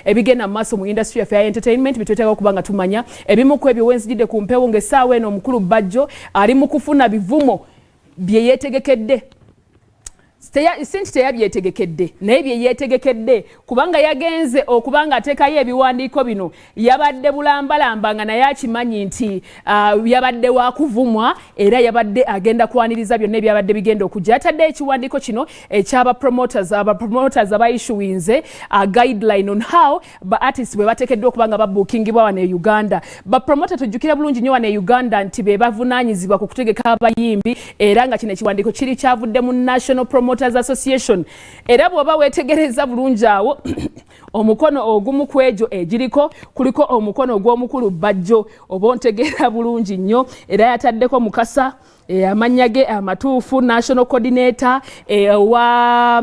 ebigenda maaso mu industry of entertainment bitweteka okubanga tumanya ebimu ku ebyo wenzijide ku mpewo ng'essaawa eno omukulu Bajjo ali mu kufuna bivumo bye yeetegekedde sinti teyabyetegekedde naye bye yeetegekedde kubanga yagenze okubanga ateekayo ebiwandiiko bino yabadde bulambalambanga naye akimanyi nti yabadde wakuvumwa era yabadde agenda kwaniriza byonna ebyabadde bigenda okujja yatadde ekiwandiiko kino ekyaba promoters abayishuwinze guideline on how ba artists bwe bateekeddwa okubanga babuukingibwa wano e Uganda ba promoter tujjukira bulungi nnyo wano e Uganda nti be bavunaanyizibwa ku kutegeka abayimbi era nga kino ekiwandiiko kiri kyavudde mu National Promoters Association era bw'oba weetegereza bulungi awo omukono ogumu ku egyo egiriko kuliko omukono gw'omukulu Bajjo oba ontegeera bulungi nnyo era yataddeko mukasa amannya ge amatuufu National Coordinator wa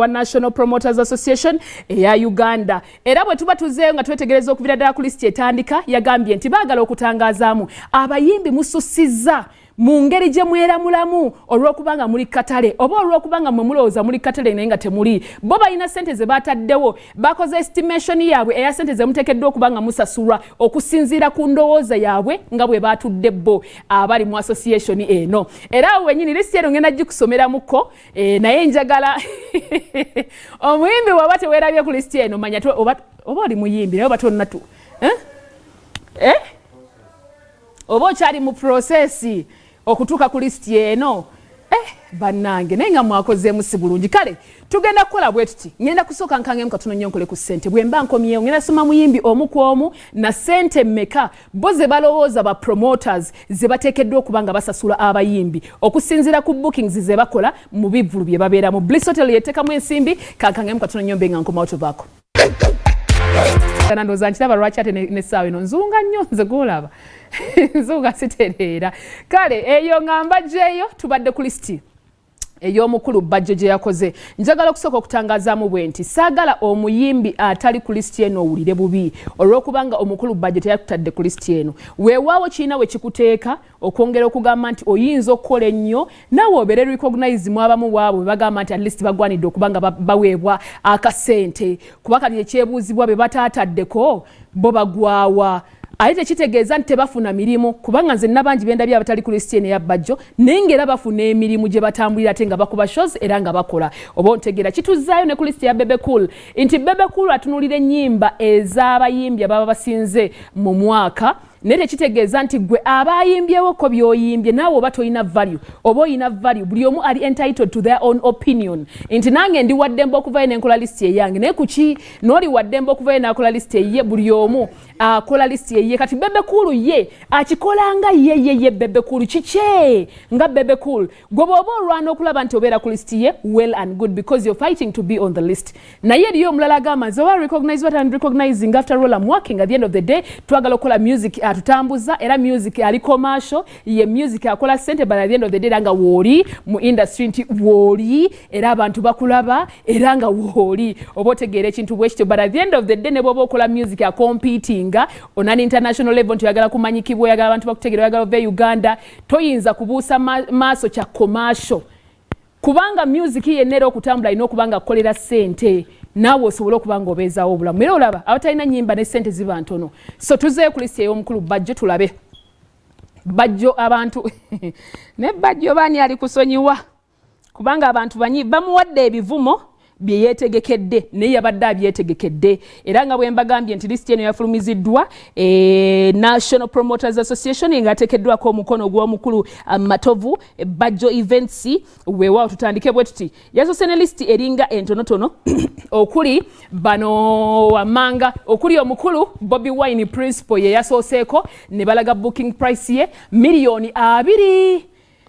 National Promoters Association eya Uganda era bwe tuba tuzeeyo nga twetegereza okubira ddala ku listi etandika yagambye nti baagala okutangazaamu abayimbi musussizza mu ngeri gye mweramulamu olw'okubanga muli katale oba olw'okubanga mwe mulowooza muli katale naye nga temuli bo balina ssente ze baataddewo bakoze estimation yaabwe eya ssente ze muteekeddwa okubanga musasulwa okusinziira ku ndowooza yaabwe nga bwe baatudde bo abali mu association eno era awo wenyini lisiti eno ngenda gikusomeramuko naye njagala omuyimbi waba teweerabye ku lisiti eno manya oba oli muyimbi naye oba tonnatu oba okyali mu prosesi okutuuka ku listi eno bannange naye nga mwakozeemu si bulungi kale tugenda kukola bwe tuti ngenda kusooka nkangemu katono nnyo nkole ku ssente bwe mba nkomyewo ngenda soma muyimbi omu ku omu na ssente mmeka bo ze balowooza ba promoters ze bateekeddwa okuba nga basasula abayimbi okusinziira ku bookings ze bakola mu bivvulu bye babeeramu Bliss Hotel yeteekamu ensimbi kankangemu katono nnyo mbe nga nkoma otuvaako ndowooza nkiraba lwaki ate n'essaawa eno nzunga nnyo nze gwolaba nzunga sitereera kale eyo ngamba gyeyo tubadde ku listi ey'omukulu Bajjo gye yakoze njagala okusooka okutangazaamu bwe nti saagala omuyimbi atali ku listi eno owulire bubi olw'okubanga omukulu Bajjo teyakutadde ku listi eno weewaawo kirina we kikuteeka okwongera okugamba nti oyinza okukola ennyo naawe obeere recognize mu abamu bwabwe bagamba nti at least bagwanidde okubanga baweebwa akasente kuba kati ekyebuuzibwa be bataataddeko bo bagwawa ate tekitegeeza nti tebafuna mirimu kubanga nze nabangi bendabye abatali ku listi eno eya Bajjo naye ng'era bafuna emirimu gye batambulira ate nga bakuba shows era nga bakola oba ontegeera kituzaayo ne ku listi ya Bebe Cool nti Bebe Cool atunulira ennyimba ez'abayimbi ababa basinze mu mwaka naye tekitegeeza nti gwe abayimbyewoko by'oyimbye naawe oba toyina value oba oyina value buli omu ali entitled to their own opinion nti nange ndi waddembe okuvayo nenkola listi eyange naye kuki n'oli waddembe okuvayo n'akola listi eyiye buli omu akola listi eyiye kati Bebe Cool ye akikolanga ye Bebe Cool kikye nga Bebe Cool gwe bw'oba olwana okulaba nti obeera ku listi ye well and good because you're fighting to be on the list naye eriyo omulala agamba nze oba recognize what I'm recognizing after all I'm working at the end of the day twagala okukola music tutambuza era music ali commercial ye music akola sente but at the end of the day nga woli mu industry nti woli era abantu bakulaba era nga woli obotegeera ekintu bwekityo but at the end of the day ne bwoba okola music ya competing on an international level nti oyagala kumanyikibwa oyagala abantu bakutegeera oyagala ove Uganda toyinza kubuusa maaso kya commercial kubanga music yenera okutambula ina okubanga kukolera sente naawe osobola okubanga obeezaawo obulamu era olaba abatalina nnyimba ne ssente ziba ntono so tuzeeyo ku listi ey'omukulu Bajjo tulabe Bajjo abantu ne Bajjo baani ali kusonyiwa kubanga abantu banyi bamuwadde ebivumo bye yeetegekedde naye yabadde abyetegekedde era nga bwe mbagambye nti listi eno yafulumiziddwa National Promoters Association ng'ateekeddwako omukono gw'omukulu Matovu Bajjo Events weewaawo tutandike bwe tuti yasoose ne listi eringa entonotono okuli bano wammanga okuli omukulu Bobby Wine Principal ye yasooseeko ne balaga booking price ye $2,000,000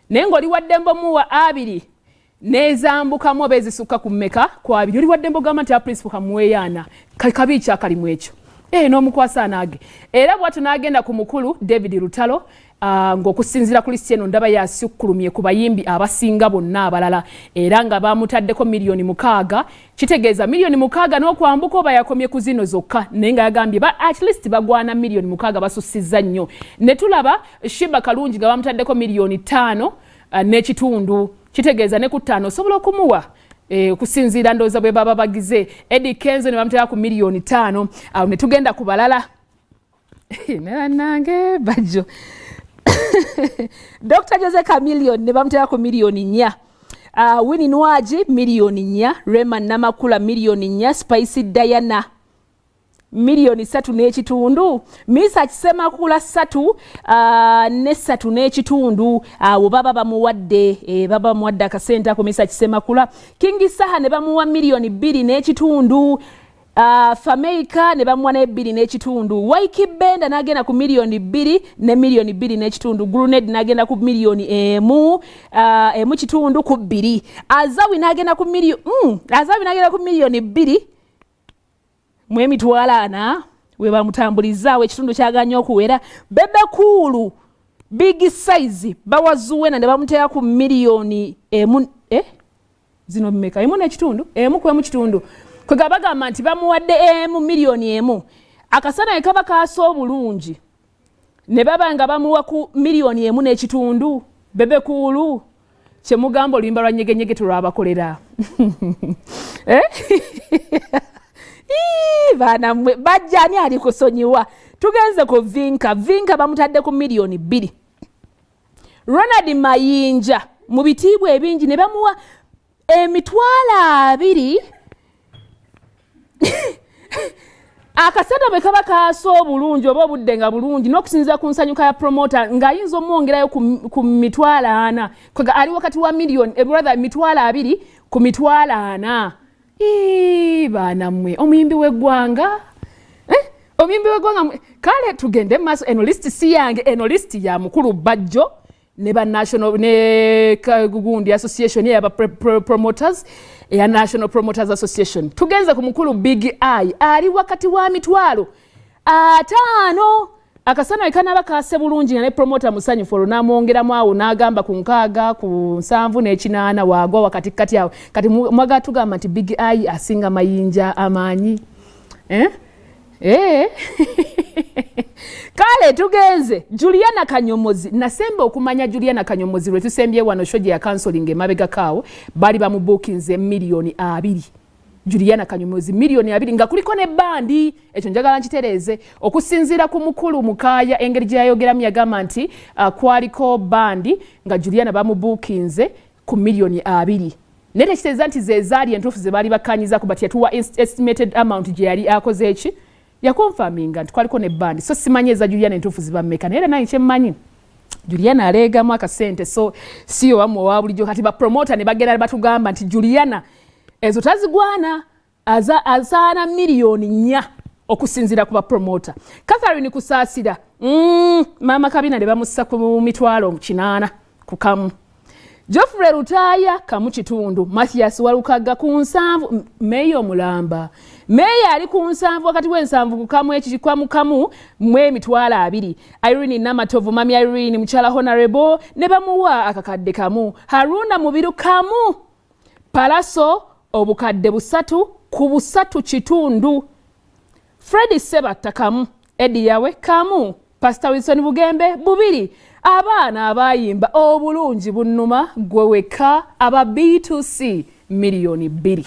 naye ng'oli waddembe omuwa 2 nezambukamu oba ezisukka ku mmeka ku 2 oli waddembe ogamba nti Principal kamuweeyaana kabi kyakalimu ekyo n'omukwasa anaage era bw'atyo n'agenda ku mukulu David Lutalo ng'okusinziira ku listi eno ndaba yasukkulumye ku bayimbi abasinga bonna abalala era nga bamutaddeko $6,000,000 kitegeeza $6,000,000 n'okwambuka oba yakomye ku zino zokka naye nga yagambye at least bagwana $6,000,000 basussizza nnyo ne tulaba Shiba Kalungi nga bamutaddeko $5,000,000 n'ekitundu kitegeeza ne ku 5 osobola okumuwa okusinziira ndowooza bwe baba bagize. Eddie Kenzo ne bamuteeka ku miliyoni 5. Awo ne tugenda ku balala. Nange Bajjo. Dr. Jose Chameleon ne bamuteeka ku miliyoni 4. Winnie Nwaji miliyoni 4. Rema Namakula miliyoni 4. Spicy Diana miliyoni 3 n'ekitundu. Misa Kisemakula 3 ne 3 n'ekitundu. Awo baba bamuwadde baba bamuwadde akasente ku Misa Kisemakula. King Saha ne bamuwa miliyoni 2 n'ekitundu. Fameika ne bamuwa ne 2 n'ekitundu. Waiki Benda n'agenda ku miliyoni 2 ne miliyoni 2 n'ekitundu. Gruned n'agenda ku miliyoni 1 kitundu ku 2. Azawi n'agenda ku miliyoni 2 emitwalo 4 we bamutambulizaawo ekitundu kyaganya okuwera. Bebe Cool big size bawazuwena ne bamuteeka ku miliyoni 1 zino mmeka 1 n'ekitundu 1 ku 1 kitundu. Kwe bagamba nti bamuwadde miliyoni 1. Akasana ekaba kaasa obulungi ne baba nga bamuwa ku miliyoni 1 n'ekitundu. Bebe Cool kye mugamba oluyimba lwa nyegenyege tulwabakolera. Bana bajjani ali kusonyiwa. Tugenze ku Vinka bamutadde ku miliyoni 2. Ronald Mayinja mu bitiibwa ebingi ne bamuwa emitwalo 2. Akasana bwe kaba kaasa obulungi oba obudde nga bulungi n'okusinziira ku nsanyuka ya promoter ng'ayinza omwongerayo ku mitwalo 4. Kwega ali wakati wa miliyoni emitwalo 2 ku mitwalo 4. Bana mwe omuyimbi w'eggwanga omuyimbi w'eggwanga kale tugende maaso. Eno list si yange, eno list ya mukulu Bajjo ne ba national ne gugundi association ya promoters ya National Promoters Association. Tugenze ku mukulu Big I ali wakati wa mitwalo 5. Akasana ikanaba kaase bulungi ne promoter musanyufu olunamwongeramu awo n'agamba ku 6 ku 7 n'ekinaana wagwa wakati kati awo. Kati mwaga tugamba nti Big I asinga Mayinja amaanyi. Kale tugenze Juliana Kanyomozi. Nasemba okumanya Juliana Kanyomozi lwe tusembye wano shoji ya counseling emabega kawo bali bamubukinze miliyoni 2. Juliana Kanyomozi miliyoni 2 nga kuliko ne bandi. Ekyo njagala nkitereeze okusinziira ku mukulu Mukaya engeri gye yayogeramu yagamba nti kwaliko bandi nga Juliana bamubukinze ku miliyoni 2. Nete kiteeza nti ze zaali entuufu ze baali bakanyiza ku bati yatuwa estimated amount gye yali akoze eki ya confirminga nti kwaliko ne bandi. So simanyi eza Juliana entuufu zibammeka naye era nange kyemmanyi Juliana aleegamu akasente so siyo wamu owa bulijjo. Kati bapromota ne bagenda batugamba nti Juliana ezo tazigwana azaana miliyoni 4 okusinziira ku bapromota. Catherine Kusaasira Mama Kabina ne bamussa ku mitwalo 8 ku kamu. Geoffrey Rutaya kamu kitundu. Mathias Walukaga ku 7. Meyo Mulamba Meya ali ku 7 wakati w'ensanvu ku kamu ekikwamu kamu mwe mitwalo 2. Irene Namatovu Mami Irene Muchala Honorable ne bamuwa akakadde kamu. Haruna Mubiru kamu. Palaso obukadde 3 ku 3 kitundu. Freddy Sebatta kamu. Eddie Yawe kamu. Pastor Wilson Bugembe 2. Abaana abayimba obulungi bunnuma gwe weka aba B2C miliyoni 2.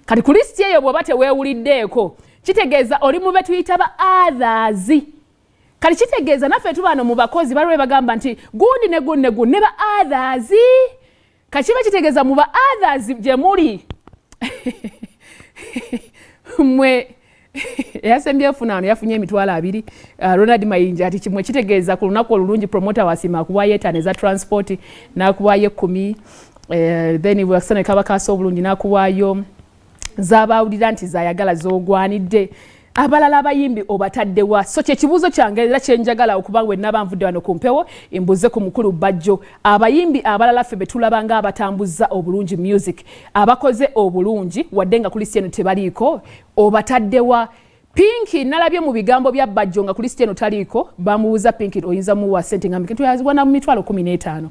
Kati ku list eyo bw'oba teweewuliddeeko kitegeeza oli mu be tuyita ba others. Kati kitegeeza naffe tubaano mu bakozi baliwe bagamba nti gundi ne ba others. Kati kiba kitegeeza mu ba others gye muli mwe yasembye funano yafunye emitwalo 2. Ronald Mayinja ati kimwe kitegeeza ku lunaku olulungi promoter wasima akuwaye 5 za transport n'akuwaye 10. Then wasana kaba kaasa obulungi n'akuwayo zabawulira nti zayagala zogwanidde. Abalala abayimbi obataddewa. So kye kibuuzo kyange era kye njagala okuba we nabanvudde wano ku mpewo embuze ku mukulu Bajjo. Abayimbi abalala ffe betulaba nga abatambuza obulungi music abakoze obulungi wadde nga ku list eno tebaliiko obataddewa. Pinky nalabye mu bigambo bya Bajjo nga ku list eno taliiko bamubuuza Pinky oyinza muwa sente nga miketu yazibona mu mitwalo 15.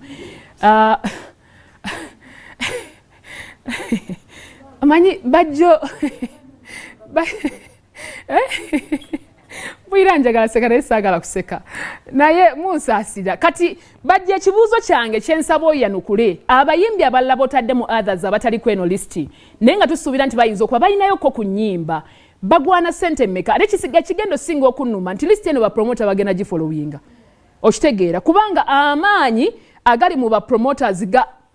Amanyi Bajjo Bwira njagala seka naye saagala kuseka. Naye munsaasira. Kati Bajjo ekibuuzo kyange kyensaba oyanukule. Abayimbi abalala botadde mu others abatali kweno listi. Naye nga tusuubira nti bayinza okuba balinayoko ku nnyimba. Bagwana sente mmeka. Ate ekigendo singa okunnuma nti listi eno bapromota bagenda gifollowinga. Okitegeera kubanga amaanyi agali mu bapromoters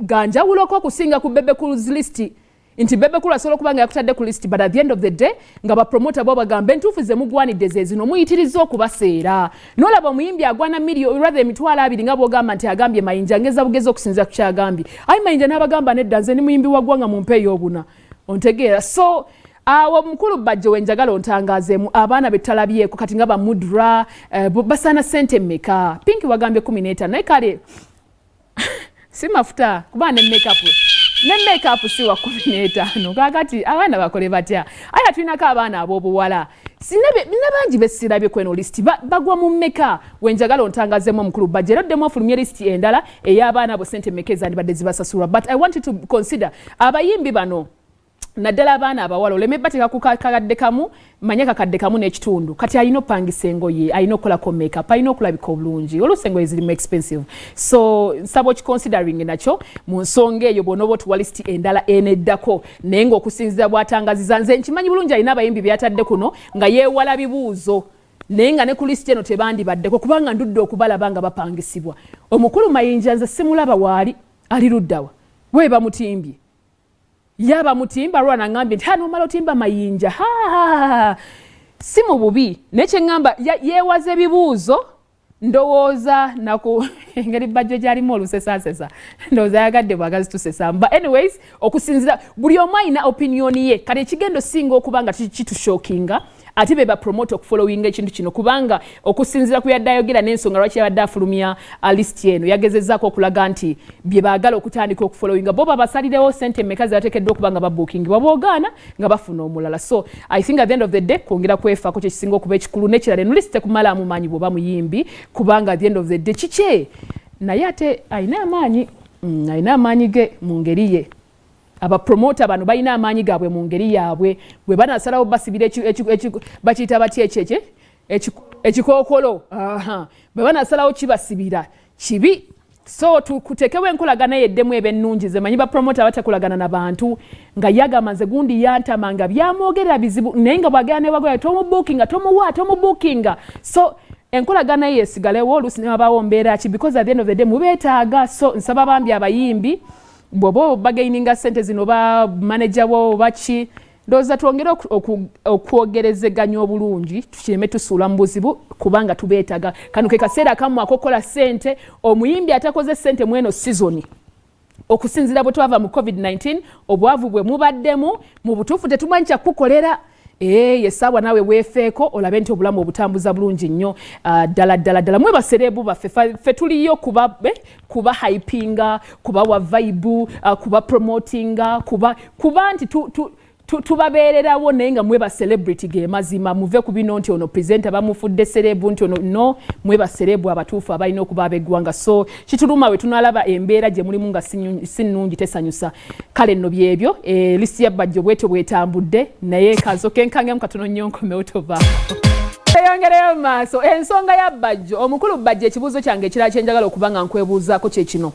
ganjawuloko okusinga ku Bebe Cool's listi. Inti Bebe Cool asobola kubanga yakutadde ku listi, but at the end of the day nga bapromota bo bagambe entuufu ze mugwanidde ze zino muyitiriza okubaseera. N'olaba omuyimbi agwana miliyoni rather emitwalo 2 nga bw'ogamba nti agambye Mayinja ngeza bugezi okusinza ku kyagambye. Ayi Mayinja n'abagamba nedda nze ni muyimbi wa ggwanga mu mpeeyo obuna. Ontegeera. So awo mukulu Bajjo wenjagala ontangazeemu abaana betalabyeko kati nga ba Mudra basana sente mmeka. Pinki wagambye 15 naye kale si mafuta kuba ne makeup si wa 15 kakati abaana bakole batya. Aya tulinako abaana ab'obuwala bangi besirabye kweno listi bagwa mu mmeka. Wenjagala ontangazeemu omukulu Bajjo era oddemu ofulumye listi endala ey'abaana abo sente mmeka ezandibadde zibasasulwa, but I want you to consider abayimbi bano naddala abaana abawala oleme bateka ku kakadde kamu manya kakadde kamu n'ekitundu kati alina opangisa engoye, alina okukolako makeup, alina okulabika obulungi, oluusi engoye zirimu expensive. So nsaba okiconsidering nakyo mu nsonga eyo bw'onooba otuwa listi endala eneddako naye ng'okusinziira bw'atangaziza. Nze nkimanyi bulungi alina abayimbi byatadde kuno nga yeewala bibuuzo naye nga ne ku listi eno tebandibaddeko kubanga ndudde okubalaba nga bapangisibwa. Omukulu Mayinja nze simulaba waali ali luddawa weeba mutimbye yaba mutimba rwana ngambi nti hano malo timba Mayinja si mu bubi neche ngamba yewaze bibuuzo ndowooza naku ngeri Bajjo gyalimu olusesasesa ndowooza yagadde bwagazi tusesa. But anyways okusinzira buli omu alina opinion ye kati ekigendo singa okubanga kitushokinga ate be bapromote okufollowinga ekintu kino kubanga okusinzira ku yaddayogera n'ensonga lwaki yabadde afulumya listi eno yagezezzaako okulaga nti bye baagala okutandika okufollowinga bo babasalirewo sente mmeka zebateekeddwa okubanga babookingibwa boogaana nga bafuna omulala. So I think at the end of the day kwongera kwefaako kye kisinga okuba ekikulu n'ekirala eno listi tekumalamu maanyi bw'oba muyimbi kubanga at the end of the day kiki naye ate alina amaanyi ge mu ngeri ye. Abapromota bano balina amaanyi gaabwe mu ngeri yaabwe bwe banasalawo basibira bakiyita batya ekikookolo bwe banasalawo kibasibira kibi. So tutekewo enkolagana yeddemu eb'ennungi ze manyi bapromota batakolagana n'abantu nga yagamba nze gundi yantamanga byamwogerera bizibu naye nga bwagera ne wagoya tomubuukinga. So enkolagana ye esigalewo oluusi ne wabaawo mbeera ki because at the end of the day mubeetaaga. So nsaba bambi abayimbi bwoba bagaininga sente zino ba manager wo baki ndowooza twongere okwogerezeganya obulungi tukireme tusuula mu buzibu kubanga tubeetaga. Kano ke kaseera kamu akokola sente omuyimbi atakoze sente mweno season okusinzira bwe twava mu COVID-19 obwavu bwe mubaddemu mu butuufu tetumanyi kyakukolera. Yesaawa nawe weefeeko olabe nti obulamu obutambuza bulungi nnyo ddala mwe baserebu baffe ffe tuliyo kuba hypinga kuba wa vibe kuba promotinga kuba nti tubabeererawo naye nga mwe ba celebrity ge mazima muve ku bino nti ono presenter bamufudde serebu nti ono no mwe ba serebu abatuufu abalina okuba ab'eggwanga. So kituluma we tunalaba embeera gye mulimu nga si nnungi tesanyusa. Kale nno byebyo listi ya Bajjo bwetyo bwetambudde naye kazo kenkangemu katono nnyo nkomewo tovaako. Yongereyo maaso ensonga ya Bajjo omukulu Bajjo ekibuuzo kyange ekirala kyenjagala okuba nga nkwebuuzaako kye kino.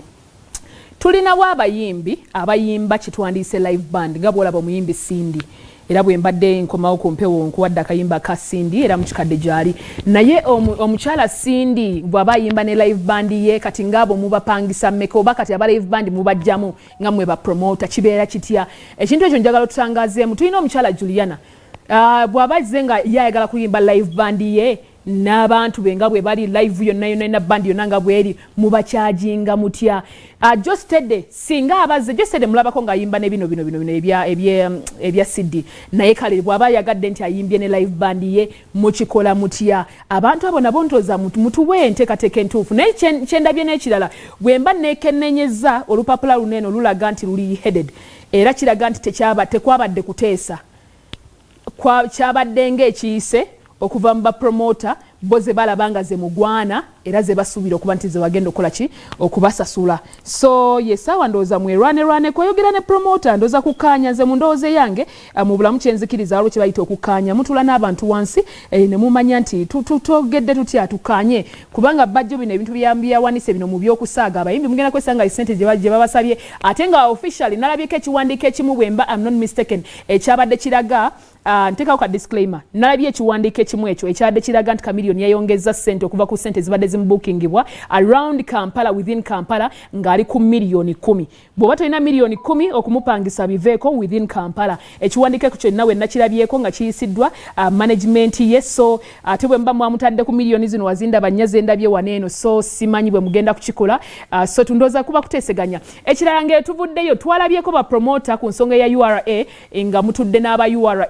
Tulinawo abayimbi abayimba kitwandiise live band nga bw'olaba omuyimbi Sindi era bwe mbadde nkomawo ku mpewo nkuwadde akayimba ka Sindi era mu kikadde gyali naye omukyala Sindi bw'aba ayimba ne live band ye kati ngaabo mubapangisa mmeka oba kati aba live band mubajjamu nga mmwe bapromota kibeera kitya. Ekintu ekyo njagala tutangazeemu tulina omukyala Dianah bw'aba azze nga yayagala kuyimba live band ye n'abantu benga bwe bali live yonna band yonna nga bweri mubakyajinga mutya. Just today singa abaze just today mulabako nga ayimba ne bino ebya CD naye kale bw'aba yagadde nti ayimbye ne live band ye mukikola mutya. Abantu abo nabo ntoza mutuwe enteekateeka entuufu naye kyendabye n'ekirala bwe mba neekennenyeza olupapula luneeno lulaga nti luli headed era kiraga nti tekwabadde kuteesa kyabadde ng'ekiyise okuva mu bapromota bo ze balabanga ze mugwana era ze basuubira okuba nti ze bagenda okukola ki okubasasula. So yesawa ndooza mwerwane kweyogera ne promoter ndooza kukaanya nze mu ndowooza yange mu bulamu kyenzikiriza waliwo kye bayita okukaanya mutula n'abantu wansi ne mumanya nti tutogedde tutya tukaanye kubanga Bajjo bino ebintu byawanise bino mu by'okusaaga abayimbi mugenda kwesanga esente gye babasabye ate nga officially nalabyeko ekiwandiiko ekimu bwemba I'm not mistaken ekyabadde kiraga nteekawo ka disclaimer nalabye ekiwandiiko ekimu ekyo ekyabadde kiraga nti Chameleone yayongeza ssente okuva ku ssente zibadde zimubookingibwa around Kampala within Kampala ng'ali ku miliyoni 10 bw'oba tolina miliyoni 10 okumupangisa biveeko within Kampala ekiwandiiko ekyo kyonna wenna kirabyeko nga kiyisiddwa management ye so ate bwe mba mwamutadde ku miliyoni zino wazindaba nnyaze ndabye waneeno so simanyi bwe mugenda kukikola so tundooza kuba kuteeseganya ekirala ng'etuvuddeyo twalabyeko ba promoter ku nsonga ya URA nga mutudde n'aba URA